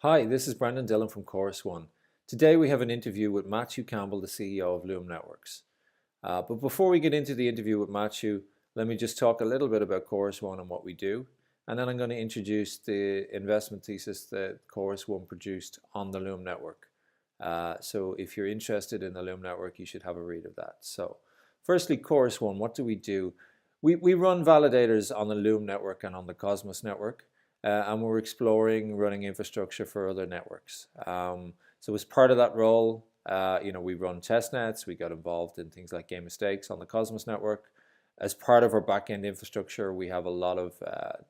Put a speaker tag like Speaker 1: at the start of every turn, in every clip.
Speaker 1: Hi, this is Brendan Dillon from Chorus One. Today we have an interview with Matthew Campbell, the CEO of Loom Networks. But before we get into the interview with Matthew, let me just talk a little bit about Chorus One and what we do. And then I'm going to introduce the investment thesis that Chorus One produced on the Loom Network. So if you're interested in the Loom Network, you should have a read of that. So firstly, Chorus One, what do? We run validators on the Loom Network and on the Cosmos Network. And we're exploring running infrastructure for other networks. So as part of that role, we run test nets. We got involved in things like game mistakes on the Cosmos Network. As part of our backend infrastructure, we have a lot of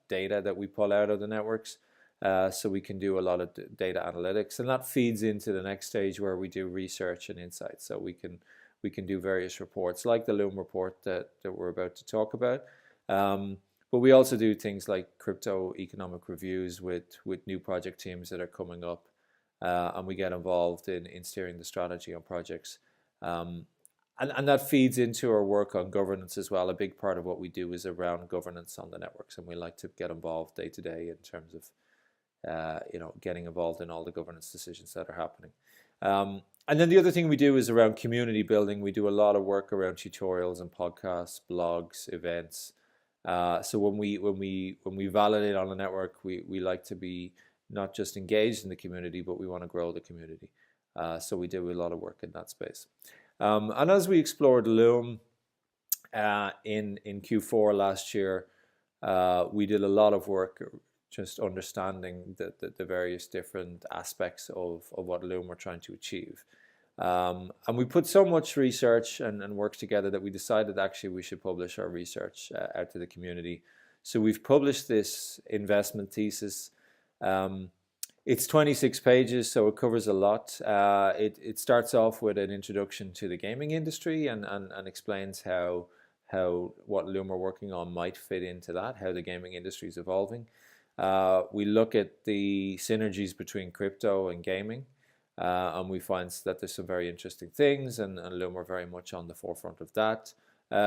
Speaker 1: data that we pull out of the networks. So we can do a lot of data analytics, and that feeds into the next stage where we do research and insights. So we can do various reports like the Loom report that we're about to talk about. But we also do things like crypto economic reviews with new project teams that are coming up, and we get involved in steering the strategy on projects. And that feeds into our work on governance as well. A big part of what we do is around governance on the networks, and we like to get involved day to day in terms of getting involved in all the governance decisions that are happening. And then the other thing we do is around community building. We do a lot of work around tutorials and podcasts, blogs, events. So when we validate on the network, we like to be not just engaged in the community, but we want to grow the community. So we do a lot of work in that space. And as we explored Loom in Q4 last year, we did a lot of work just understanding the various different aspects of what Loom were trying to achieve. And we put so much research and work together that we decided actually we should publish our research out to the community. So we've published this investment thesis. It's 26 pages, so it covers a lot. It starts off with an introduction to the gaming industry and explains how what Loom are working on might fit into that, how the gaming industry is evolving. We look at the synergies between crypto and gaming. And we find that there's some very interesting things, and Loom are very much on the forefront of that.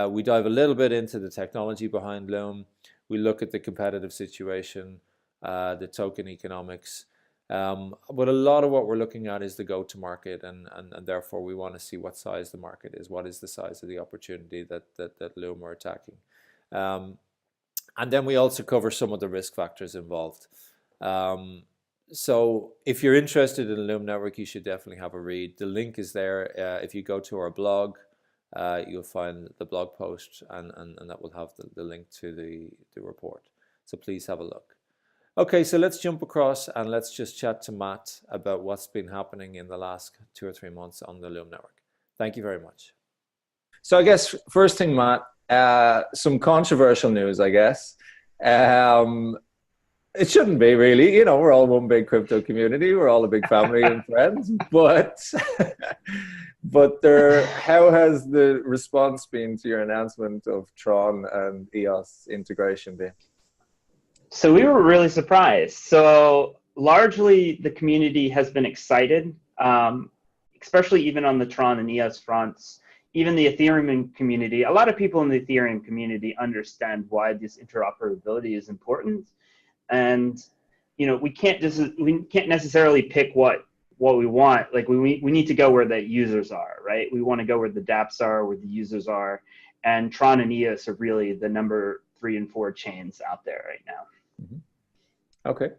Speaker 1: We dive a little bit into the technology behind Loom. We look at the competitive situation, the token economics. But a lot of what we're looking at is the go-to-market, and therefore we want to see what size the market is, what is the size of the opportunity that Loom are attacking. And then we also cover some of the risk factors involved. So if you're interested in the Loom Network, you should definitely have a read. The link is there. If you go to our blog, you'll find the blog post, and that will have the link to the report. So please have a look. Okay, so let's jump across and let's just chat to Matt about what's been happening in the last 2 or 3 months on the Loom Network. Thank you very much. So I guess first thing, Matt, some controversial news, I guess. It shouldn't be, really. We're all one big crypto community. We're all a big family and friends. But how has the response been to your announcement of TRON and EOS integration been?
Speaker 2: So we were really surprised. So largely the community has been excited, especially even on the TRON and EOS fronts. Even the Ethereum community, a lot of people in the Ethereum community understand why this interoperability is important. And we can't necessarily pick what we want. Like we need to go where the users are, right? We want to go where the dApps are, where the users are, and TRON and EOS are really the number 3 and 4 chains out there right now.
Speaker 1: Mm-hmm. Okay.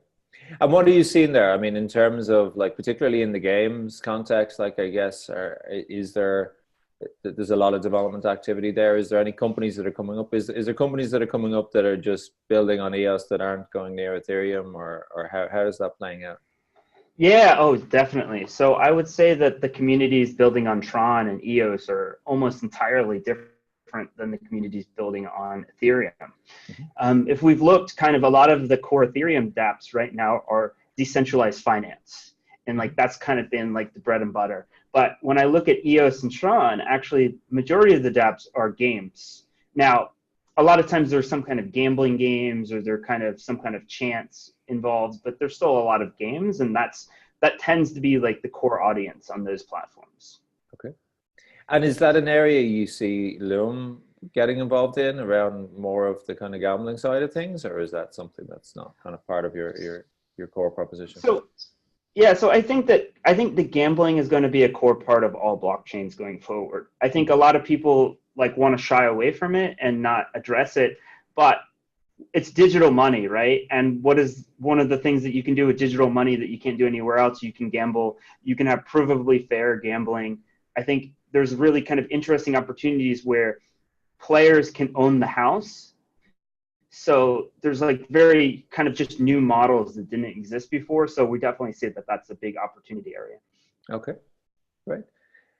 Speaker 1: And what are you seeing there? I mean, in terms of particularly in the games context, I guess, there's a lot of development activity there. Is there any companies that are coming up? Is there companies that are coming up that are just building on EOS that aren't going near Ethereum, or how is that playing out?
Speaker 2: Yeah, oh, definitely. So I would say that the communities building on TRON and EOS are almost entirely different than the communities building on Ethereum. Mm-hmm. If we've looked, kind of a lot of the core Ethereum dApps right now are decentralized finance. And that's kind of been the bread and butter. But when I look at EOS and TRON, actually, majority of the dApps are games. Now, a lot of times there's some kind of gambling games, or there's kind of some kind of chance involved, but there's still a lot of games, and that tends to be the core audience on those platforms.
Speaker 1: Okay. And is that an area you see Loom getting involved in, around more of the kind of gambling side of things, or is that something that's not kind of part of your core proposition?
Speaker 2: Yeah, so I think the gambling is going to be a core part of all blockchains going forward. I think a lot of people like want to shy away from it and not address it, but it's digital money, right? And what is one of the things that you can do with digital money that you can't do anywhere else? You can gamble, you can have provably fair gambling. I think there's really kind of interesting opportunities where players can own the house. So there's like very kind of just new models that didn't exist before. So we definitely see that that's a big opportunity area.
Speaker 1: Okay, right.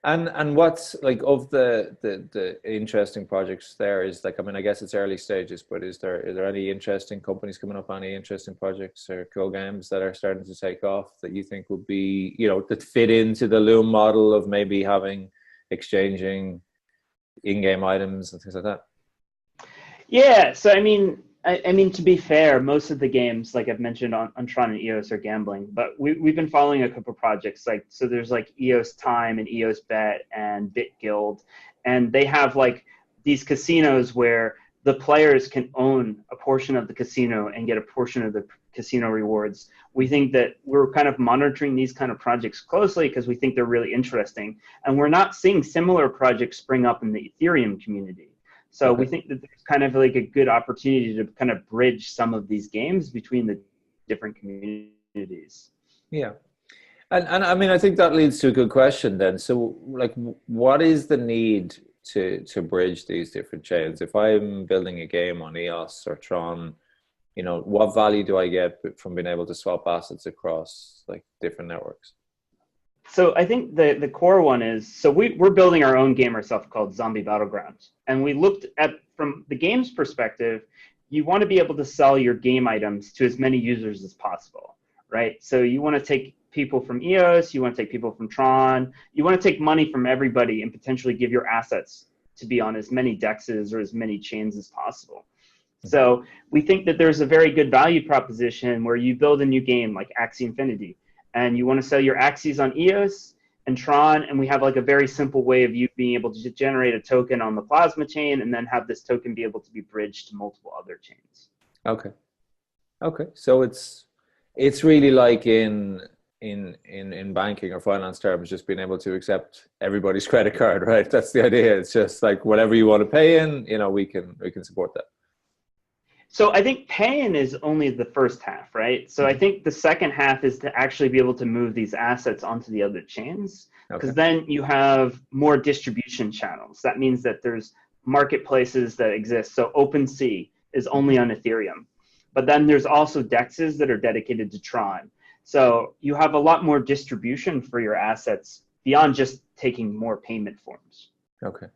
Speaker 1: And what's like of the interesting projects there is like, I mean, I guess it's early stages, but is there any interesting companies coming up, any interesting projects or cool games that are starting to take off that you think would be, that fit into the Loom model of maybe having exchanging in-game items and things like that?
Speaker 2: Yeah, so I mean, to be fair, most of the games, like I've mentioned on TRON and EOS, are gambling. But we've been following a couple projects, like so. There's like EOS Time and EOS Bet and Bit Guild, and they have like these casinos where the players can own a portion of the casino and get a portion of the casino rewards. We think that we're kind of monitoring these kind of projects closely because we think they're really interesting, and we're not seeing similar projects spring up in the Ethereum community. So we
Speaker 1: Okay.
Speaker 2: think that there's kind of like a good opportunity to kind of bridge some of these games between the different communities.
Speaker 1: Yeah. And I mean, I think that leads to a good question then. So, like, what is the need to bridge these different chains? If I'm building a game on EOS or Tron, what value do I get from being able to swap assets across like different networks?
Speaker 2: So I think the core one is, so we're building our own game ourselves called Zombie Battlegrounds. And we looked at, from the game's perspective, you want to be able to sell your game items to as many users as possible, right? So you want to take people from EOS, you want to take people from Tron, you want to take money from everybody and potentially give your assets to be on as many dexes or as many chains as possible. So we think that there's a very good value proposition where you build a new game like Axie Infinity, and you want to sell your Axies on EOS and Tron, and we have like a very simple way of you being able to generate a token on the Plasma chain and then have this token be able to be bridged to multiple other chains.
Speaker 1: Okay. Okay. So it's really like in banking or finance terms, just being able to accept everybody's credit card, right? That's the idea. It's just like whatever you want to pay in, we can support that.
Speaker 2: So I think pay-in is only the first half, right? So I think the second half is to actually be able to move these assets onto the other chains, because
Speaker 1: Okay.
Speaker 2: then you have more distribution channels. That means that there's marketplaces that exist. So OpenSea is only on Ethereum, but then there's also DEXs that are dedicated to Tron. So you have a lot more distribution for your assets beyond just taking more payment forms.
Speaker 1: Okay.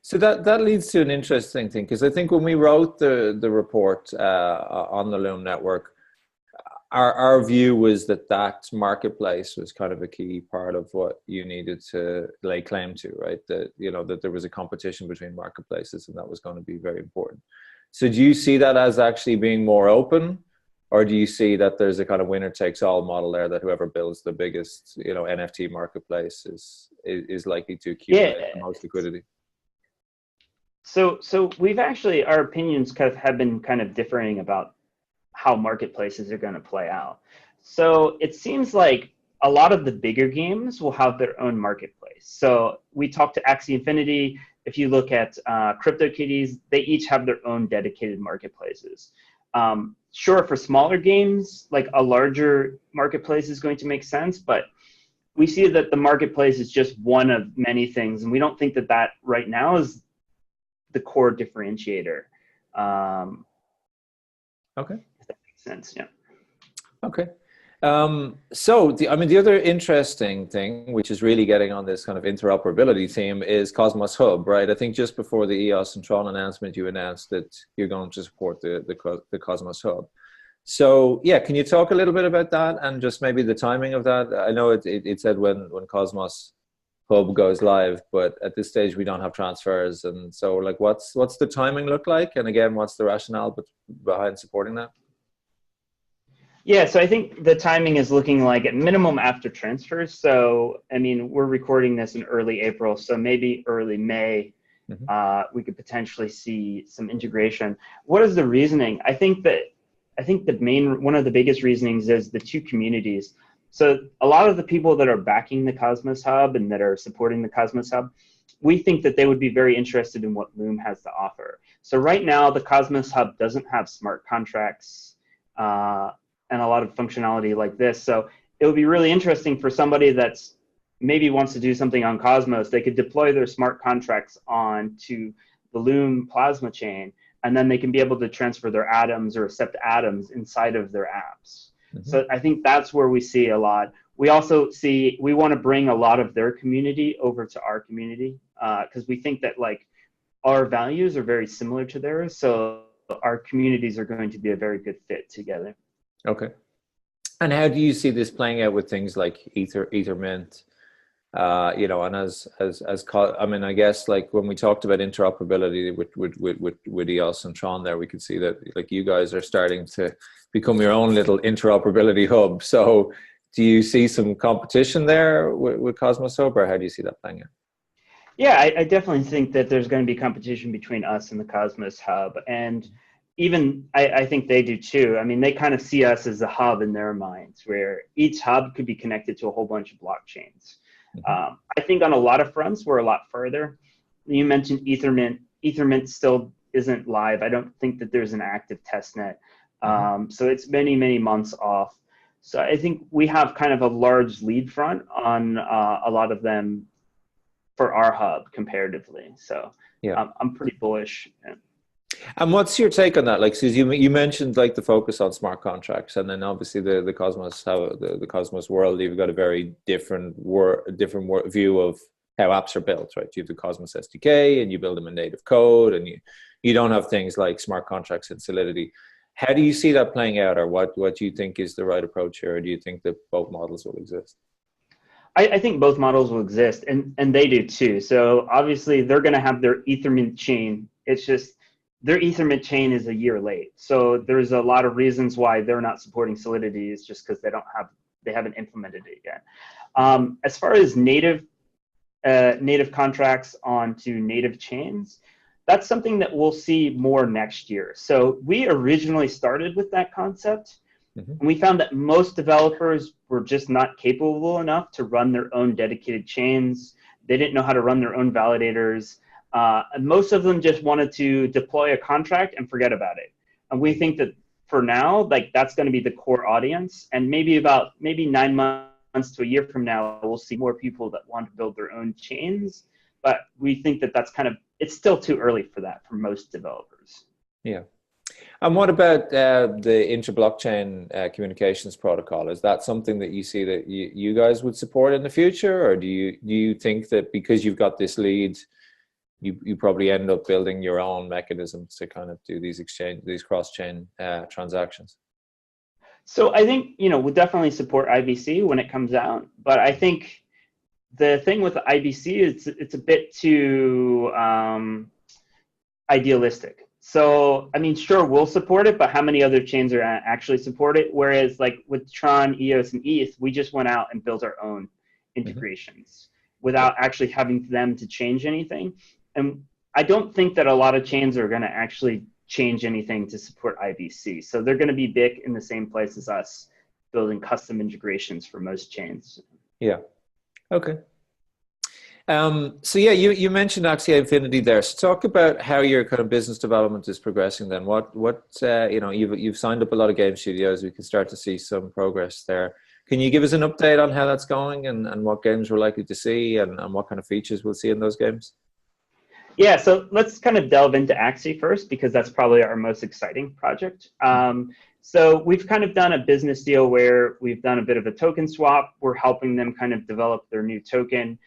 Speaker 1: So that leads to an interesting thing, because I think when we wrote the report on the Loom network, our view was that marketplace was kind of a key part of what you needed to lay claim to, right? That there was a competition between marketplaces, and that was going to be very important. So do you see that as actually being more open, or do you see that there's a kind of winner takes all model there, that whoever builds the biggest NFT marketplace is likely to accumulate
Speaker 2: Yeah.
Speaker 1: the most liquidity?
Speaker 2: So we've actually, our opinions kind of have been kind of differing about how marketplaces are going to play out. So it seems like a lot of the bigger games will have their own marketplace. So we talked to Axie Infinity. If you look at CryptoKitties, they each have their own dedicated marketplaces. Sure, for smaller games, like a larger marketplace is going to make sense, but we see that the marketplace is just one of many things, and we don't think that right now is the core differentiator.
Speaker 1: Okay.
Speaker 2: If that makes sense, yeah.
Speaker 1: Okay. So the other interesting thing, which is really getting on this kind of interoperability theme, is Cosmos Hub, right? I think just before the EOS and Tron announcement, you announced that you're going to support the Cosmos Hub. So yeah, can you talk a little bit about that and just maybe the timing of that? I know it said when Cosmos Hub goes live, but at this stage we don't have transfers, and so like what's the timing look like? And again, what's the rationale behind supporting that?
Speaker 2: Yeah, so I think the timing is looking like at minimum after transfers. So, I mean, we're recording this in early April, so maybe early May, we could potentially see some integration. What is the reasoning? I think one of the biggest reasonings is the two communities. So a lot of the people that are backing the Cosmos Hub and that are supporting the Cosmos Hub, we think that they would be very interested in what Loom has to offer. So right now, the Cosmos Hub doesn't have smart contracts and a lot of functionality like this. So it would be really interesting for somebody that's maybe wants to do something on Cosmos. They could deploy their smart contracts onto the Loom Plasma chain, and then they can be able to transfer their atoms or accept atoms inside of their apps. So I think that's where we see a lot. We also see, we want to bring a lot of their community over to our community because we think that like our values are very similar to theirs. So our communities are going to be a very good fit together.
Speaker 1: Okay. And how do you see this playing out with things like Ethermint? You know, and I mean, I guess like when we talked about interoperability with EOS and TRON there, we could see that like you guys are starting to become your own little interoperability hub. So do you see some competition there with Cosmos Hub, or how do you see that playing out?
Speaker 2: Yeah, I definitely think that there's going to be competition between us and the Cosmos Hub. And even I think they do too. I mean, they kind of see us as a hub in their minds, where each hub could be connected to a whole bunch of blockchains. I think on a lot of fronts, we're a lot further. You mentioned Ethermint. Ethermint still isn't live. I don't think that there's an active testnet. So it's many, many months off. So I think we have kind of a large lead front on a lot of them for our hub comparatively. So
Speaker 1: yeah,
Speaker 2: I'm pretty bullish.
Speaker 1: And what's your take on that? Like, so you mentioned like the focus on smart contracts, and then obviously the Cosmos, how the Cosmos world, you've got a very different view of how apps are built, right? You have the Cosmos SDK, and you build them in native code, and you don't have things like smart contracts and Solidity. How do you see that playing out, or what do you think is the right approach here, or do you think that both models will exist?
Speaker 2: I think both models will exist, and they do too. So obviously they're going to have their Ethermint chain. It's just their Ethermint chain is a year late. So there's a lot of reasons why they're not supporting Solidity. It's just because they haven't implemented it yet. As far as native contracts onto native chains, that's something that we'll see more next year. So we originally started with that concept, and we found that most developers were just not capable enough to run their own dedicated chains. They didn't know how to run their own validators. And most of them just wanted to deploy a contract and forget about it. And we think that for now, like that's going to be the core audience. And maybe 9 months to a year from now, we'll see more people that want to build their own chains. But we think that it's still too early for that for most developers.
Speaker 1: Yeah. And what about the inter-blockchain communications protocol? Is that something that you see that you guys would support in the future? Or do you think that because you've got this lead, you probably end up building your own mechanisms to kind of do these cross-chain transactions?
Speaker 2: So I think, we'll definitely support IBC when it comes out. But I think the thing with the IBC is it's a bit too idealistic. So, I mean, sure, we'll support it, but how many other chains are actually support it? Whereas like with TRON, EOS, and ETH, we just went out and built our own integrations without actually having them to change anything. And I don't think that a lot of chains are going to actually change anything to support IBC. So they're going to be big in the same place as us, building custom integrations for most chains. Yeah.
Speaker 1: Okay. So yeah, you mentioned Axia Infinity there. So talk about how your kind of business development is progressing. Then what you've signed up a lot of game studios. We can start to see some progress there. Can you give us an update on how that's going and what games we're likely to see and what kind of features we'll see in those games?
Speaker 2: Yeah, so let's kind of delve into Axie first because that's probably our most exciting project. So we've kind of done a business deal where we've done a bit of a token swap. We're helping them kind of develop their new token.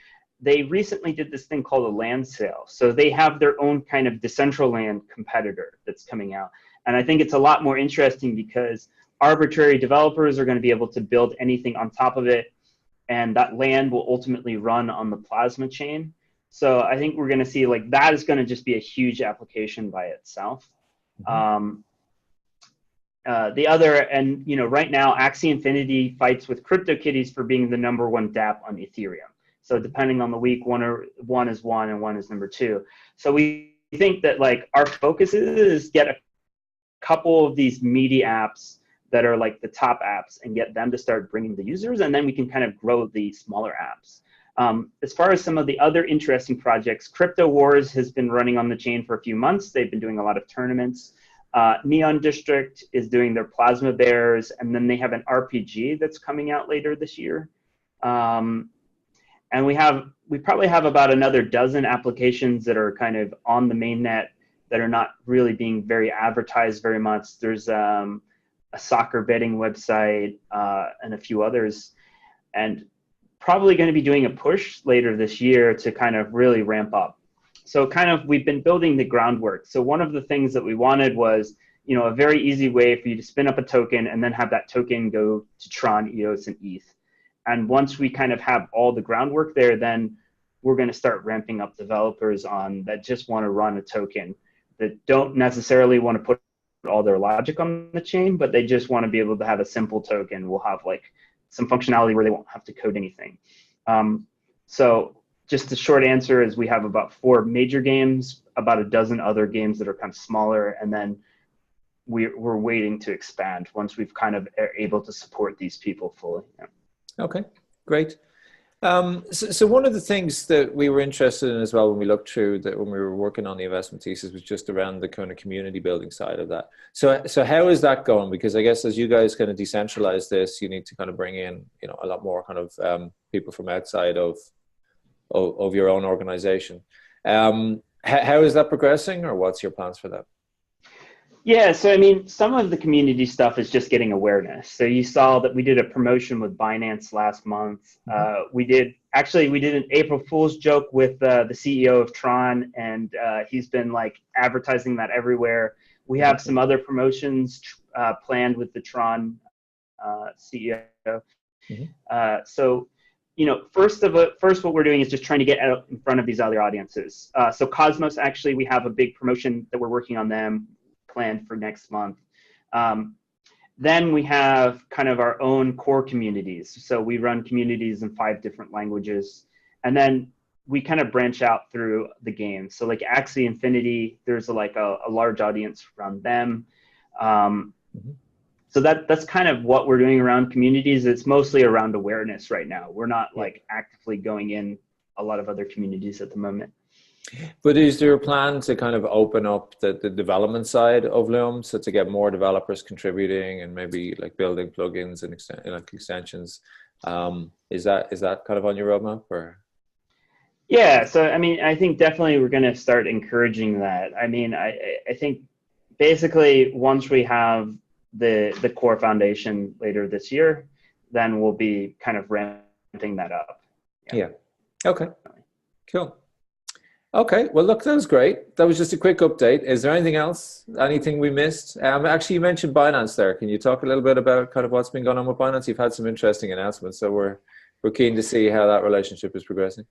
Speaker 2: They recently did this thing called a land sale. So they have their own kind of Decentraland competitor that's coming out. And I think it's a lot more interesting because arbitrary developers are going to be able to build anything on top of it. And that land will ultimately run on the Plasma chain. So I think we're going to see like that is going to just be a huge application by itself. The other, and right now, Axie Infinity fights with CryptoKitties for being the #1 dApp on Ethereum. So depending on the week, one is one and one is number 2. So we think that like our focus is get a couple of these meaty apps that are like the top apps and get them to start bringing the users, and then we can kind of grow the smaller apps. As far as some of the other interesting projects, Crypto Wars has been running on the chain for a few months. They've been doing a lot of tournaments. Neon District is doing their Plasma Bears, and then they have an RPG that's coming out later this year. And we probably have about another dozen applications that are kind of on the mainnet that are not really being very advertised very much. There's a soccer betting website and a few others, and probably going to be doing a push later this year to kind of really ramp up. So kind of we've been building the groundwork. So one of the things that we wanted was, you know, a very easy way for you to spin up a token and then have that token go to TRON, EOS, and ETH. And once we kind of have all the groundwork there, then we're going to start ramping up developers on that just want to run a token, that don't necessarily want to put all their logic on the chain, but they just want to be able to have a simple token. We'll have like some functionality where they won't have to code anything. So just the short answer is we have about 4 major games, about a dozen other games that are kind of smaller, and then we're waiting to expand once we've kind of are able to support these people fully. Yeah.
Speaker 1: Okay, great. So one of the things that we were interested in as well when we looked through that when we were working on the investment thesis was just around the kind of community building side of that. So how is that going? Because I guess as you guys kind of decentralize this, you need to kind of bring in, you know, a lot more kind of people from outside of your own organization. How is that progressing, or what's your plans for that?
Speaker 2: Yeah, so I mean, some of the community stuff is just getting awareness. So you saw that we did a promotion with Binance last month. We did an April Fool's joke with the CEO of TRON, and he's been like advertising that everywhere. We have some other promotions planned with the TRON CEO. So, you know, first what we're doing is just trying to get out in front of these other audiences. So Cosmos, actually, we have a big promotion that we're working on them planned for next month. Then we have kind of our own core communities. So we run communities in 5 different languages. And then we kind of branch out through the games. So like Axie Infinity, there's like a large audience around them. So that's kind of what we're doing around communities. It's mostly around awareness right now. We're not like actively going in a lot of other communities at the moment.
Speaker 1: But is there a plan to kind of open up the development side of Loom, so to get more developers contributing and maybe like building plugins and extensions? Is that kind of on your roadmap, or?
Speaker 2: Yeah, so I mean, I think definitely we're going to start encouraging that. I mean, I think basically once we have the core foundation later this year, then we'll be kind of ramping that up.
Speaker 1: Yeah. Okay. Cool. Okay, well, look, that was great. That was just a quick update. Is there anything else? Anything we missed? Actually, you mentioned Binance there. Can you talk a little bit about kind of what's been going on with Binance? You've had some interesting announcements, so we're keen to see how that relationship is progressing.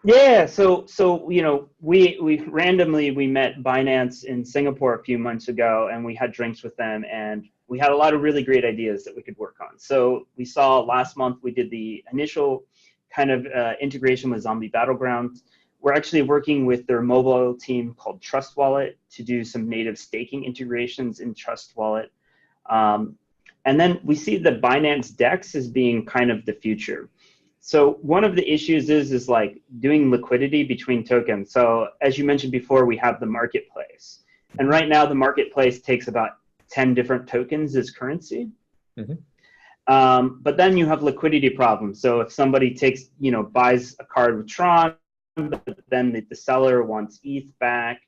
Speaker 2: Yeah, so you know, we randomly met Binance in Singapore a few months ago, and we had drinks with them, and we had a lot of really great ideas that we could work on. So we saw last month we did the initial kind of integration with Zombie Battlegrounds. We're actually working with their mobile team called Trust Wallet to do some native staking integrations in Trust Wallet. And then we see the Binance DEX as being kind of the future. So one of the issues is like doing liquidity between tokens. So as you mentioned before, we have the marketplace. And right now the marketplace takes about 10 different tokens as currency. But then you have liquidity problems. So if somebody buys a card with TRON, but then the seller wants ETH back.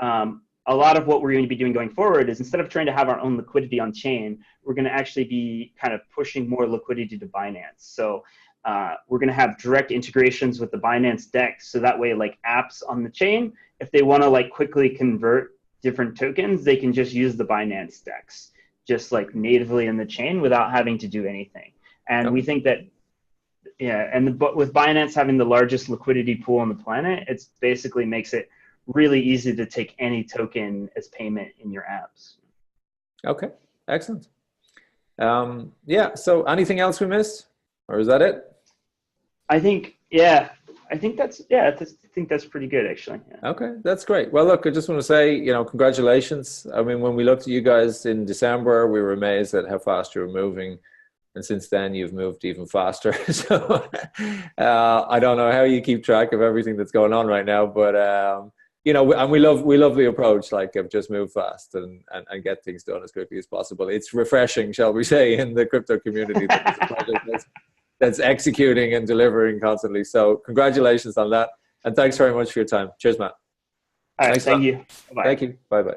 Speaker 2: A lot of what we're going to be doing going forward is instead of trying to have our own liquidity on chain, we're going to actually be kind of pushing more liquidity to Binance. So we're going to have direct integrations with the Binance DEX. So that way, like apps on the chain, if they want to like quickly convert different tokens, they can just use the Binance DEX, just like natively in the chain without having to do anything. And we think that, but with Binance having the largest liquidity pool on the planet, it basically makes it really easy to take any token as payment in your apps.
Speaker 1: Okay, excellent. So anything else we missed, or is that it?
Speaker 2: I think that's think that's pretty good, actually. Yeah.
Speaker 1: Okay, that's great. Well, look, I just want to say, congratulations. I mean, when we looked at you guys in December, we were amazed at how fast you were moving. And since then, you've moved even faster. So I don't know how you keep track of everything that's going on right now, but and we love the approach, like, of just move fast and get things done as quickly as possible. It's refreshing, shall we say, in the crypto community that there's a project that's executing and delivering constantly. So congratulations on that, and thanks very much for your time. Cheers, Matt.
Speaker 2: All right,
Speaker 1: Thanks,
Speaker 2: thank
Speaker 1: Matt.
Speaker 2: you. Bye-bye.
Speaker 1: Thank you. Bye bye.